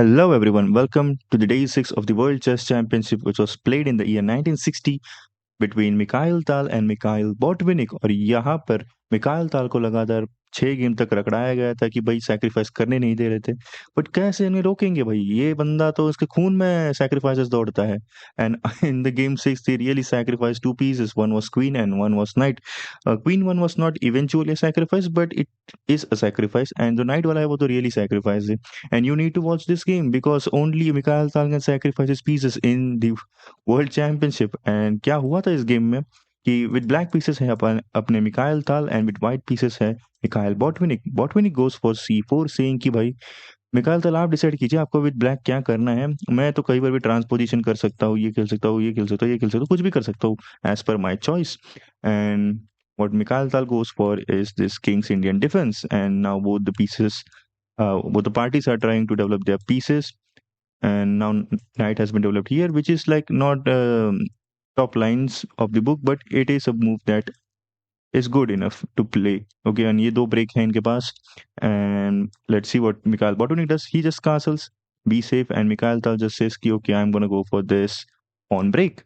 Hello, everyone. Welcome to the day six of the World Chess Championship, which was played in the year 1960 between Mikail ताल and Mikail बॉटविनिक। और यहाँ पर मिकाइल ताल को लगातार 6 गेम तक रगड़ाया गया था कि भाई सैक्रिफाइस करने नहीं दे रहे थे। बट कैसे इन्हें रोकेंगे भाई, ये बंदा तो इसके खून में सैक्रिफाइसेस दौड़ता है। And in the game 6 they really sacrificed two pieces. One was queen and one was knight. Queen one was not eventually a sacrifice, but it is a sacrifice, and जो knight वाला है वो तो really sacrifice है। And you need to watch this game because only Mikhail Tal can sacrifice his pieces in the world championship. And क्या हुआ था इस गेम में कि विद ब्लैक पीसेस है अपने मिकाइल ताल एंड विद वाइट पीसेस है Mikhail Botvinnik. Botvinnik goes for C4 saying कि भाई मिकाइल ताल आप डिसाइड कीजिए आपको विद ब्लैक क्या करना है। मैं तो कई बार भी ट्रांसपोजिशन कर सकता हूँ, ये खेल सकता हूँ, ये खेल सकता हूँ, ये खेल सकता हूँ, कुछ भी कर सकता हूँ as per my choice. And what Mikhail Tal goes for is this King's Indian defense, and now both the parties are trying to develop their pieces, and now knight has been developed here, which is like not top lines of the book, but it is a move that is good enough to play. Okay, and ये दो break है इनके पास, and let's see what Mikhail Botvinnik does. He just castles, be safe, and Mikhail Tal just says कि okay, I'm gonna go for this pawn break.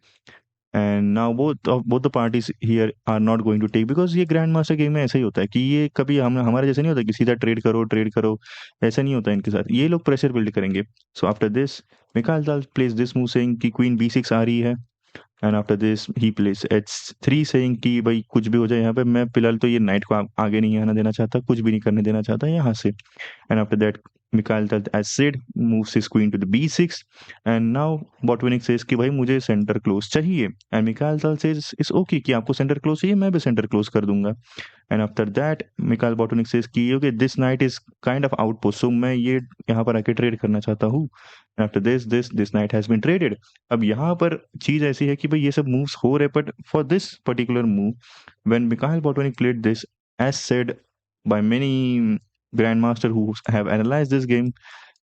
And now both the parties here are not going to take, because ये grand master game में ऐसा ही होता है कि ये कभी हम हमारे जैसे नहीं होता कि सीधा ट्रेड करो, ऐसा नहीं होता इनके साथ। ये लोग प्रेशर बिल्ड करेंगे। So after this Mikail dal place this move saying कि क्वीन B6 आ रही है, and after this he place H3 saying कि भाई कुछ भी हो जाए यहाँ पे, मैं फिलहाल तो ये नाइट को आगे नहीं आना देना चाहता, कुछ भी नहीं करने देना चाहता यहाँ से। And after that, Mikhail Tal, as said, moves his queen to the B6, and now Botvinnik says कि भाई मुझे सेंटर क्लोज चाहिए, and Mikhail Tal says it's okay कि आपको सेंटर क्लोज चाहिए, मैं भी सेंटर क्लोज कर दूंगा। And after that, Mikhail Botvinnik says कि okay, this knight is kind of outpost, so मैं ये यहाँ पर आके ट्रेड करना चाहता हूँ। And after this knight has been traded. अब यहाँ पर चीज ऐसी है कि भाई ये सब moves हो रहे, but for this particular move, when Mikhail Botvinnik played this, as said by many grandmaster who have analyzed this game,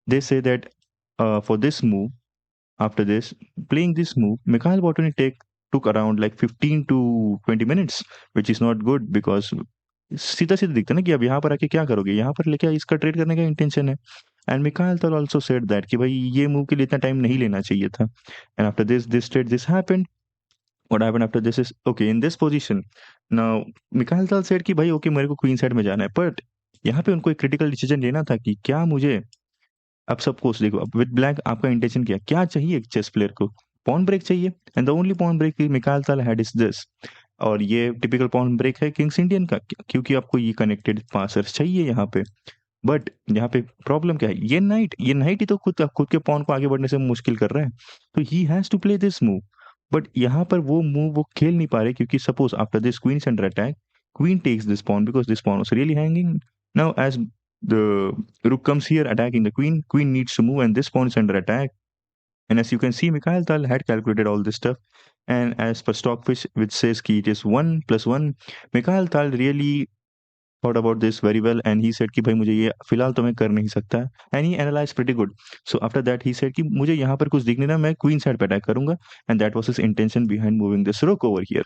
they say that for this move, after this playing this move, Mikhail Botvinnik took around like 15 to 20 minutes, which is not good because सीधा सीधा दिखता है ना कि अब यहाँ पर आके क्या करोगे, यहाँ पर लेके इसका ट्रेड करने का इंटेंशन है। एंड मिकाइल तल ऑल्सो सेड दैट कि भाई ये मूव के लिए इतना टाइम नहीं लेना चाहिए था। And after this trade this happened. What happened after this is okay in this position now Mikail तल सेड कि भाई ओके मेरे को क्वीन साइड में जाना है, बट यहाँ पे उनको एक क्रिटिकल डिसीजन लेना था कि क्या मुझे, अब सबको देखो, अब विद ब्लैक आपका इंटेंशन क्या चाहिए एक चेस प्लेयर को? पॉन ब्रेक चाहिए, and the only pawn break Mikhail Tal had is this. और ये टिपिकल पॉन ब्रेक है किंग्स इंडियन का, क्योंकि आपको ये कनेक्टेड पासर्स चाहिए यहाँ पे। बट यहाँ पे प्रॉब्लम क्या है, ये नाइट ही तो खुद के पॉन को आगे बढ़ने से मुश्किल कर रहा है, तो he has to play this move. But यहाँ पर वो मूव वो खेल नहीं पा रहे, क्योंकि suppose after this queen under attack, queen takes this pawn because this pawn was really hanging. Now, as the rook comes here attacking the queen needs to move, and this pawn is under attack. And as you can see, Mikhail Tal had calculated all this stuff. And as per Stockfish, which says ki it is 1+1, Mikhail Tal really thought about this very well, and he said कि भाई मुझे ये फिलहाल तो मैं कर नहीं सकता, and he analyzed pretty good. So after that he said कि मुझे यहाँ पर कुछ दिख नहीं रहा, मैं क्वीन साइड पे अटैक करूंगा, and that was his intention behind moving this rook over here.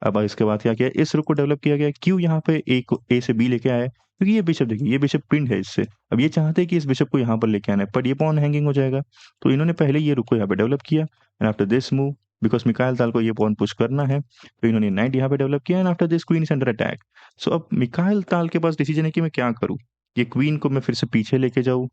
अब इसके बाद क्या किया, इस रुक को डेवलप किया गया, क्यों यहाँ पे ए से बी लेके आया है, क्योंकि ये बिशप देखिए, ये बिशप पिंड है इससे। अब ये चाहते हैं कि इस बिशप को यहाँ पर लेके आना है, बट ये पॉन हैंगिंग हो जाएगा, तो इन्होंने पहले ये रुक को यहाँ पे डेवलप किया। And after this move, because Mikail ताल को ये पॉन पुश करना है, तो इन्होंने नाइट यहाँ पे डेवलप किया, and after this queen is under attack. So अब मिकाइल ताल के पास डिसीजन है कि मैं क्या करूँ, ये क्वीन को मैं फिर से पीछे लेके जाऊँ,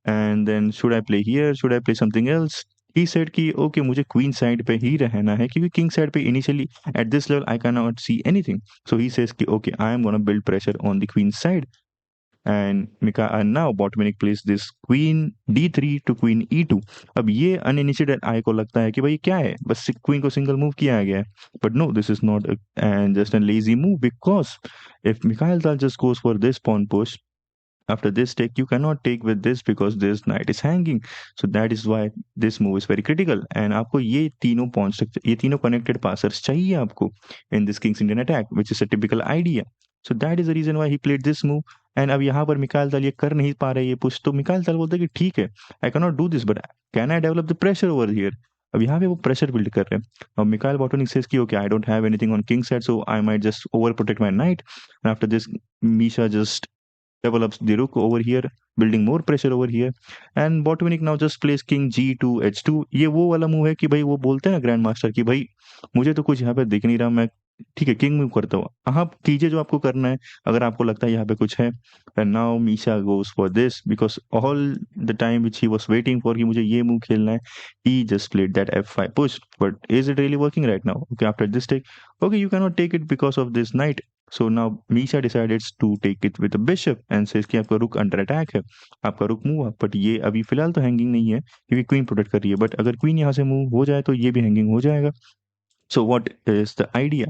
and then should I play here, should I play something else. He said कि ओके मुझे क्वीन साइड पे ही रहना है, क्योंकि किंग साइड पे initially at this level I can not see anything. So he says कि okay I am gonna build pressure on the queen side. and now Botvinnik plays this queen d3 to queen e2। अब ये uninitiated आई को लगता है कि भाई क्या है, बस क्वीन को सिंगल मूव किया गया है, but no, this is not and just a lazy move, because if Mikhail Tal just goes for this pawn push after this take, you cannot take with this because this knight is hanging. So that is why this move is very critical, and आपको ये तीनों pawn structure, ये तीनों connected passers चाहिए आपको in this King's Indian attack, which is a typical idea. So that is the reason why he played this move. And अब यहाँ पर मिकाइल ताल ये कर नहीं पा रहे ये पुश, तो मिकाइल ताल बोलते हैं कि ठीक है, आई can not do this, but can I develop the pressure over here. अब यहाँ पे वो प्रेशर बिल्ड कर रहे हैं। अब मिकाइल बॉटोनिक सेज कि okay I don't have anything on king side, so I might just over protect my knight. And after this Misha just develops the rook over here, building more pressure over here. And Botvinnik now just plays king g2 h2. ये वो वाला move है कि भाई वो बोलते हैं ना ग्रैंड मास्टर कि भाई मुझे तो कुछ यहाँ पे दिख नहीं रहा, मैं ठीक है किंग मूव करता हूँ, आप कीजिए जो आपको करना है अगर आपको लगता है यहाँ पे कुछ है। And now Misha goes for this because all the time which he was waiting for कि मुझे ये मूव खेलना है, he just played that f5 push. But is it really working right now? Okay, after this take, okay, you cannot take it because of this knight. So now Misha decides to take it with a bishop and says कि आपका रुक under attack है, आपका रुक move, but ये अभी फिलहाल तो हैंगिंग नहीं है क्योंकि क्वीन प्रोटेक्ट कर रही है, बट अगर क्वीन यहाँ से मूव हो जाए तो ये भी हैंगिंग हो जाएगा. So what is the idea?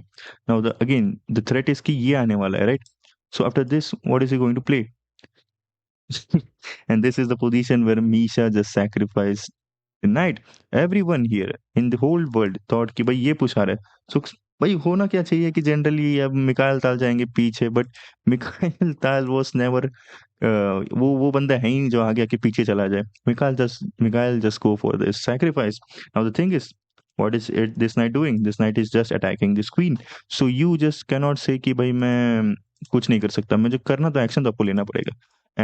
Now the again the threat is कि ये आने वाला है, right? So after this, what is he going to play? And this is the position where Misha just sacrificed the knight. Everyone here in the whole world thought कि भाई ये push आ रहा है. So भाई होना क्या चाहिए कि जनरली अब मिकाइल ताल जाएंगे पीछे, बट मिकाइल ताल वॉज नेवर वो बंदा है ही नहीं जो आगे आके पीछे चला जाए. Mikail just go for this sacrifice. Now the thing is what is it this knight doing? This knight is just attacking this queen. So you just cannot say कि भाई मैं कुछ नहीं कर सकता, मुझे करना तो एक्शन तो आपको लेना पड़ेगा.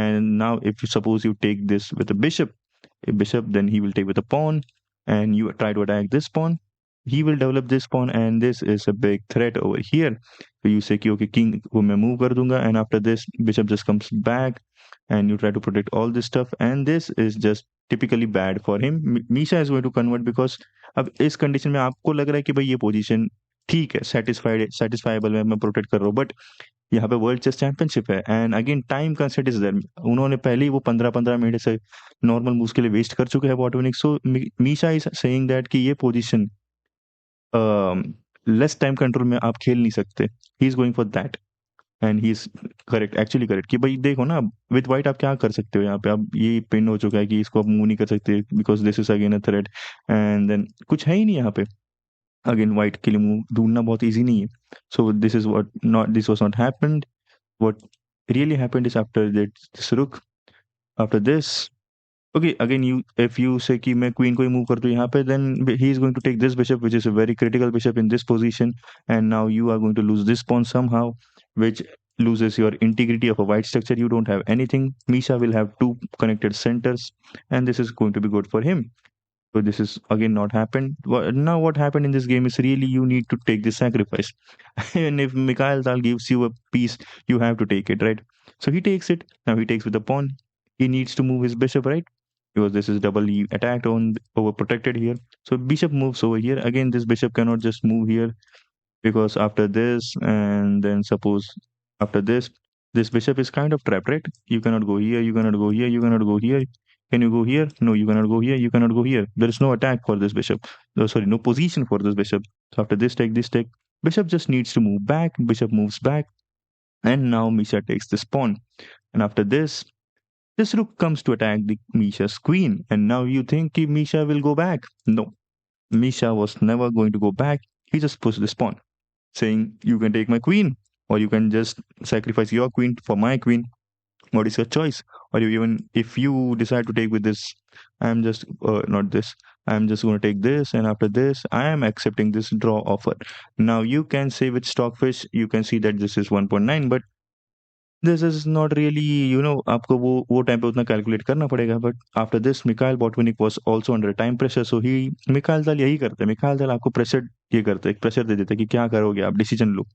And now if you suppose you take this with a bishop, then he will take with a pawn, and you try to attack this pawn, he will develop this pawn, and this is a big threat over here. So you say कि okay king को मैं move कर दूंगा, and after this bishop just comes back and you try to protect all this stuff, and this is just typically bad for him. Misha is going to convert because अब इस condition में आपको लग रहा है कि भाई ये पोजीशन ठीक है, सेटिस्फाइबल है, मैं प्रोटेक्ट कर रहा हूँ, बट यहाँ पे वर्ल्ड चेस चैंपियनशिप है and again time consent is there. उन्होंने पहले ही वो 15-15 मिनट से नॉर्मल मूव्स के लिए वेस्ट कर चुके हैं बॉटविनिक. सो मीशा इज सेइंग दैट कि ये पोजीशन लेस टाइम कंट्रोल में आप खेल नहीं सकते. He is going for that and he is correct, actually correct कि भाई देखो ना विद वाइट आप क्या कर सकते हो यहाँ पे. अब ये पिन हो चुका है कि इसको आप मूव नहीं कर सकते because this is again a threat, and then कुछ है ही नहीं यहाँ पे. अगेन वाइट के लिए मूव ढूंढना बहुत इजी नहीं है. So this is what not this was not happened. What really happened is after that this rook, after this, okay, again you if you say कि मैं queen को ही move कर दूं यहाँ पे, then he is going to take this bishop which is a very critical bishop in this position, and now you are going to lose this pawn somehow, which loses your integrity of a white structure. You don't have anything. Misha will have two connected centers, and this is going to be good for him. So this is again not happened. Now what happened in this game is really you need to take this sacrifice. And if Mikhail Tal gives you a piece, you have to take it, right? So he takes it. Now he takes with the pawn. He needs to move his bishop, right? Because this is doubly attacked on over protected here. So bishop moves over here. Again, this bishop cannot just move here because after this, and then suppose after this bishop is kind of trapped, right? You cannot go here, you cannot go here, you cannot go here. Can you go here? No, you cannot go here, you cannot go here. There is no attack for this bishop. No, sorry, no position for this bishop. So after this take, bishop just needs to move back, bishop moves back, and now Misha takes this pawn. And after this rook comes to attack the Misha's queen. And now you think ki Misha will go back. No, Misha was never going to go back. He just pushed this pawn, saying, you can take my queen, or you can just sacrifice your queen for my queen. What is your choice? Or you even if you decide to take with this, I'm just not this. I'm just going to take this, and after this, I am accepting this draw offer. Now you can say with Stockfish, you can see that this is 1.9, but this is not really आपको वो time पे उतना calculate करना पड़ेगा. But after this Mikhail Botvinnik was also under time pressure. So he Mikhail Tal यही करते हैं, मिकाइल दल आपको प्रेशर ये करते हैं, प्रेशर दे देते हैं कि क्या करोगे आप, डिसीजन लो.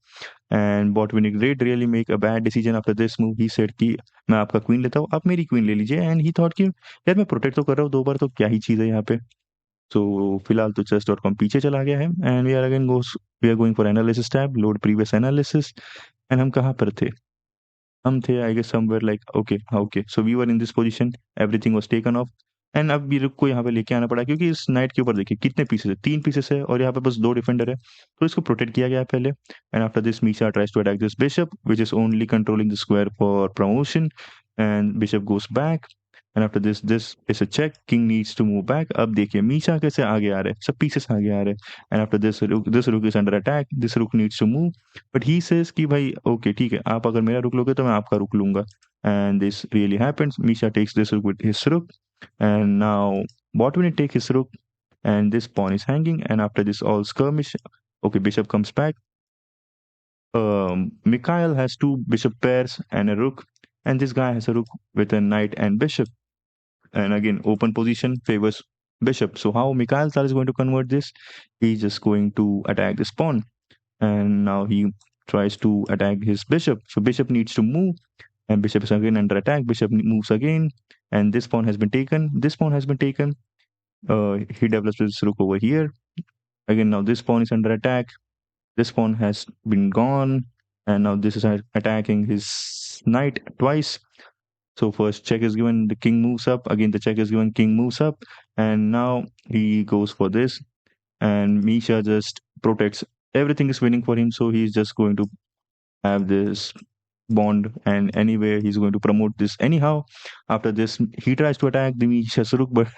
And Botvinnik did really make a bad decision after this move. He said कि मैं आपका क्वीन लेता हूँ, आप मेरी क्वीन ले लीजिए. एंड ही थॉट कि यार मैं प्रोटेक्ट तो कर रहा हूँ 2 बार, तो क्या ही चीज़ है यहाँ पे. सो फिलहाल तो chess.com पीछे चला गया है. And we are going for analysis tab, load previous analysis. And हम कहाँ पर थे? हम थे I guess somewhere like okay so we were in this position, everything was taken off. And अब भी रुक को यहाँ पे लेके आना पड़ा क्योंकि इस नाइट के ऊपर देखिए कितने पीसेस है, 3 पीसेस है और यहाँ पे बस 2 डिफेंडर है, तो इसको प्रोटेक्ट किया गया है पहले. And after this Misha tries to attack this bishop which is only controlling the square for promotion, and bishop goes back. And after this is a check, king needs to move back. अब देखिए मीशा कैसे आगे आ रहे हैं, सब pieces आगे आ रहे हैं. And after this rook is under attack, this rook needs to move, but he says कि भाई ओके ठीक है, आप अगर मेरा रुक लोगे तो मैं आपका रुक लूंगा. And this really happens. Misha takes this rook with his rook, and now Botvinnik take his rook, and this pawn is hanging. And after this all skirmish, okay, bishop comes back. Mikhail has 2 bishop pairs and a rook. and this guy has a rook with a knight and bishop, and again open position favors bishop. So how Mikhail Tal is going to convert this? He's just going to attack this pawn, and now he tries to attack his bishop. So bishop needs to move, and bishop is again under attack. Bishop moves again, and this pawn has been taken. This pawn has been taken. He develops his rook over here. Again, now this pawn is under attack. This pawn has been gone, and now this is attacking his knight twice. So first check is given, the king moves up. Again, the check is given, king moves up, and now he goes for this, and Misha just protects. Everything is winning for him, so he's just going to have this bond, and anyway he's going to promote this anyhow. After this he tries to attack the Shasruk, but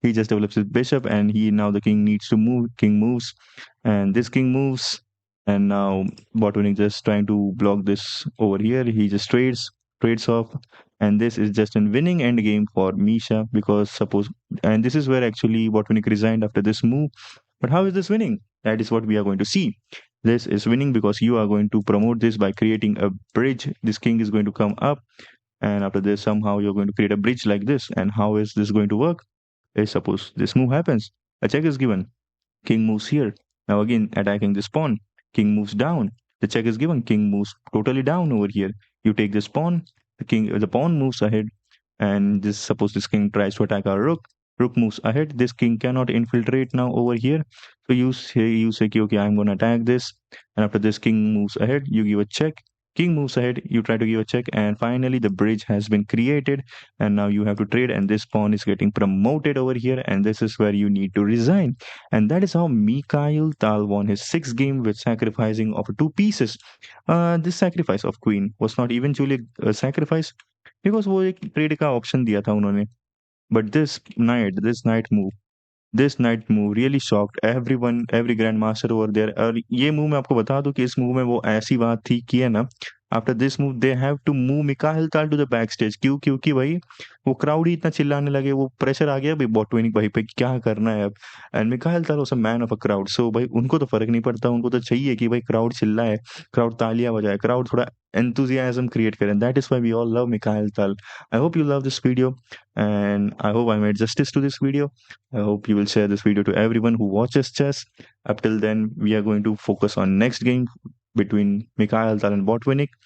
he just develops his bishop, and he now the king needs to move. King moves, and this king moves, and now Botvinnik just trying to block this over here. He just trades off, and this is just a winning end game for Misha, because suppose, and this is where actually Botvinnik resigned after this move. But how is this winning? That is what we are going to see. This is winning because you are going to promote this by creating a bridge. This king is going to come up, and after this somehow you're going to create a bridge like this. And how is this going to work? Is suppose this move happens, a check is given, king moves here. Now again attacking this pawn, king moves down, the check is given, king moves totally down over here. You take this pawn, the pawn moves ahead, and this suppose this king tries to attack our rook. Rook moves ahead. This king cannot infiltrate now over here. So you say okay, I'm gonna attack this. And after this king moves ahead, you give a check. King moves ahead, you try to give a check, and finally the bridge has been created. And now you have to trade, and this pawn is getting promoted over here, and this is where you need to resign. And that is how Mikhail Tal won his sixth game with sacrificing of two pieces. This sacrifice of queen was not eventually a sacrifice, because वो एक trade का option दिया था उन्होंने. But this night move really shocked everyone, every grandmaster over there. और ये move मैं आपको बता दूं कि इस मूव में वो ऐसी बात थी कि है ना, after this move they have to move Mikhail Tal to the back stage. क्यों? क्योंकि भाई वो क्राउड ही इतना चिल्लाने लगे, वो प्रेशर आ गया भाई बॉटविनिक भाई पे कि क्या करना है अब. And Mikhail Tal was a man of a crowd, so भाई उनको तो फर्क नहीं पड़ता, उनको तो चाहिए कि भाई क्राउड चिल्लाए, क्राउड तालियां बजाए, क्राउड थोड़ा enthusiasm create करें. That is why we all love Mikhail Tal. I hope you love this video, and I hope I made justice to this video. I hope you will share this video to everyone who watches chess. Up till then, we are going to focus on next game between Mikhail Tal and Botvinnik.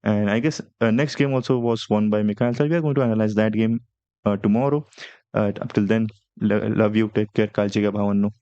And I guess next game also was won by Mikhail Tal. We are going to analyze that game tomorrow. Up till then, love you. Take care. Kalchiga Bhavanno.